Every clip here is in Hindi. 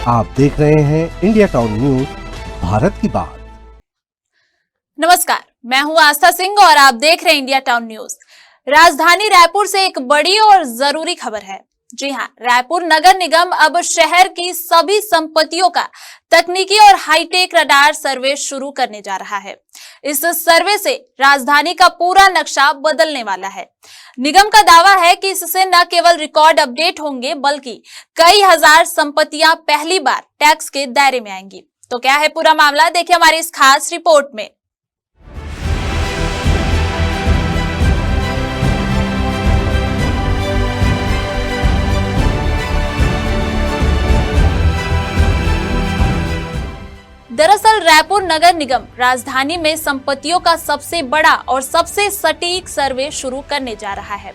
आप देख रहे हैं इंडिया टाउन न्यूज, भारत की बात। नमस्कार, मैं हूं आस्था सिंह और आप देख रहे हैं इंडिया टाउन न्यूज। राजधानी रायपुर से एक बड़ी और जरूरी खबर है। जी हां, रायपुर नगर निगम अब शहर की सभी संपत्तियों का तकनीकी और हाईटेक रडार सर्वे शुरू करने जा रहा है। इस सर्वे से राजधानी का पूरा नक्शा बदलने वाला है। निगम का दावा है कि इससे न केवल रिकॉर्ड अपडेट होंगे बल्कि कई हजार संपत्तियां पहली बार टैक्स के दायरे में आएंगी। तो क्या है पूरा मामला, देखिए हमारी इस खास रिपोर्ट में। दरअसल रायपुर नगर निगम राजधानी में संपत्तियों का सबसे बड़ा और सबसे सटीक सर्वे शुरू करने जा रहा है।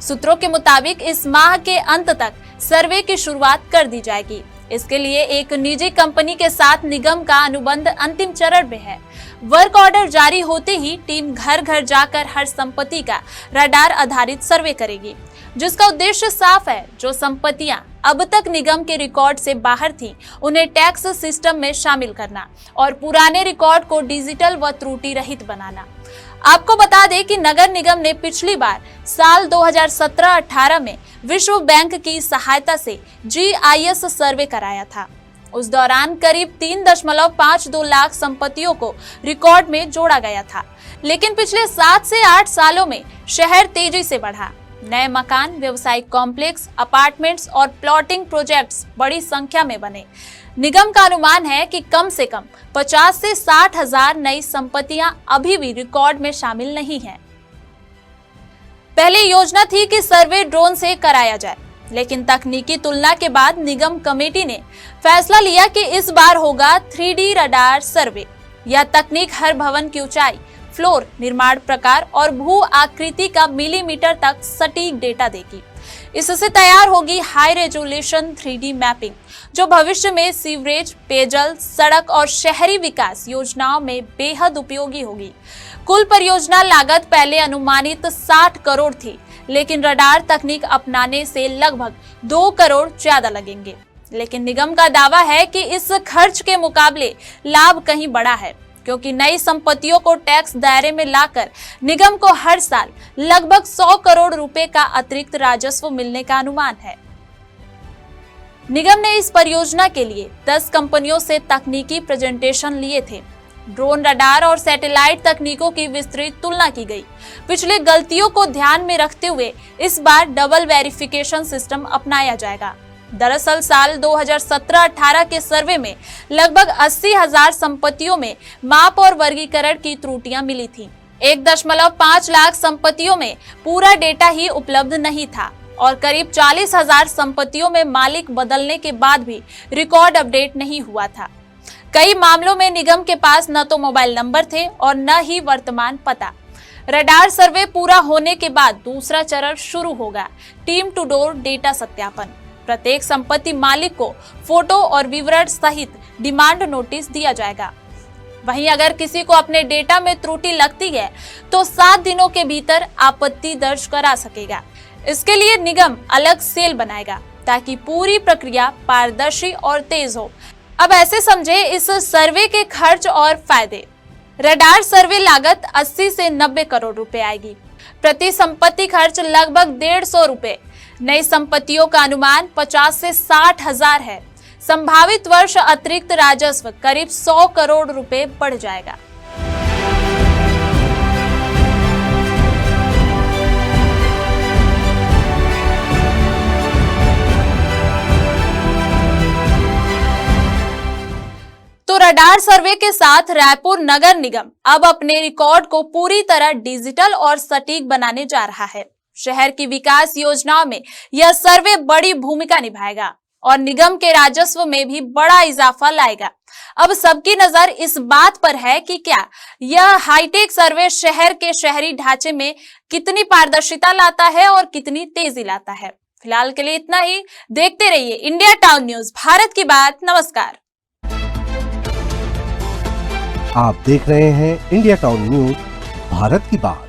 सूत्रों के मुताबिक इस माह के अंत तक सर्वे की शुरुआत कर दी जाएगी। इसके लिए एक निजी कंपनी के साथ निगम का अनुबंध अंतिम चरण में है। वर्क ऑर्डर जारी होते ही टीम घर घर जाकर हर संपत्ति का रडार आधारित सर्वे करेगी, जिसका उद्देश्य साफ है। जो संपत्तियां अब तक निगम के रिकॉर्ड से बाहर थीं, उन्हें टैक्स सिस्टम में शामिल करना और पुराने रिकॉर्ड को डिजिटल व त्रुटि रहित बनाना। आपको बता दें कि नगर निगम ने पिछली बार साल 2017-18 में विश्व बैंक की सहायता से GIS सर्वे कराया था। उस दौरान करीब 3.52 लाख संपत्तियों को रिकॉर्ड में जोड़ा गया था। लेकिन पिछले 7 से 8 सालों में शहर तेजी से बढ़ा। नए मकान, व्यवसायिक कॉम्प्लेक्स, अपार्टमेंट्स और प्लॉटिंग प्रोजेक्ट्स बड़ी संख्या में बने। निगम का अनुमान है कि कम से कम 50 से 60 हजार नई संपत्तियां अभी भी रिकॉर्ड में शामिल नहीं हैं। पहले योजना थी कि सर्वे ड्रोन से कराया जाए, लेकिन तकनीकी तुलना के बाद निगम कमेटी ने फैसला लिया कि इस बार होगा 3D रडार सर्वे। यह तकनीक हर भवन की ऊंचाई, फ्लोर, निर्माण प्रकार और भू आकृति का मिलीमीटर तक सटीक डेटा देगी। इससे तैयार होगी हाई रेजोल्यूशन 3D मैपिंग, जो भविष्य में सीवरेज, पेयजल, सड़क और शहरी विकास योजनाओं में बेहद उपयोगी होगी। कुल परियोजना लागत पहले अनुमानित 60 करोड़ थी, लेकिन रडार तकनीक अपनाने से लगभग 2 करोड़ ज्यादा लगेंगे। लेकिन निगम का दावा है कि इस खर्च के मुकाबले लाभ कहीं बड़ा है, क्योंकि नई संपत्तियों को टैक्स दायरे में लाकर निगम को हर साल लगभग 100 करोड़ रुपए का अतिरिक्त राजस्व मिलने का अनुमान है। निगम ने इस परियोजना के लिए 10 कंपनियों से तकनीकी प्रेजेंटेशन लिए थे। ड्रोन, रडार और सैटेलाइट तकनीकों की विस्तृत तुलना की गई। पिछले गलतियों को ध्यान में रखते हुए इस बार डबल वेरिफिकेशन सिस्टम अपनाया जाएगा। दरअसल साल 2017-18 के सर्वे में लगभग 80 हजार संपत्तियों में माप और वर्गीकरण की त्रुटियां मिली थी। 1.5 लाख संपत्तियों में पूरा डेटा ही उपलब्ध नहीं था और करीब 40 हजार संपत्तियों में मालिक बदलने के बाद भी रिकॉर्ड अपडेट नहीं हुआ था। कई मामलों में निगम के पास न तो मोबाइल नंबर थे और न ही वर्तमान पता। रडार सर्वे पूरा होने के बाद दूसरा चरण शुरू होगा, टीम टू डोर डेटा सत्यापन। प्रत्येक संपत्ति मालिक को फोटो और विवरण सहित डिमांड नोटिस दिया जाएगा। वहीं अगर किसी को अपने डेटा में त्रुटि लगती है तो 7 दिनों के भीतर आपत्ति दर्ज करा सकेगा। इसके लिए निगम अलग सेल बनाएगा ताकि पूरी प्रक्रिया पारदर्शी और तेज हो। अब ऐसे समझे इस सर्वे के खर्च और फायदे। रडार सर्वे लागत 80 से 90 करोड़ रुपए आएगी। प्रति संपत्ति खर्च लगभग 150 रुपए। नई संपत्तियों का अनुमान 50 से 60 हजार है। संभावित वर्ष अतिरिक्त राजस्व करीब 100 करोड़ रुपए बढ़ जाएगा। तो रडार सर्वे के साथ रायपुर नगर निगम अब अपने रिकॉर्ड को पूरी तरह डिजिटल और सटीक बनाने जा रहा है। शहर की विकास योजनाओं में यह सर्वे बड़ी भूमिका निभाएगा और निगम के राजस्व में भी बड़ा इजाफा लाएगा। अब सबकी नजर इस बात पर है कि क्या यह हाईटेक सर्वे शहर के शहरी ढांचे में कितनी पारदर्शिता लाता है और कितनी तेजी लाता है। फिलहाल के लिए इतना ही। देखते रहिए इंडिया टाउन न्यूज, भारत की बात। नमस्कार। आप देख रहे हैं इंडिया टाउन न्यूज, भारत की बात।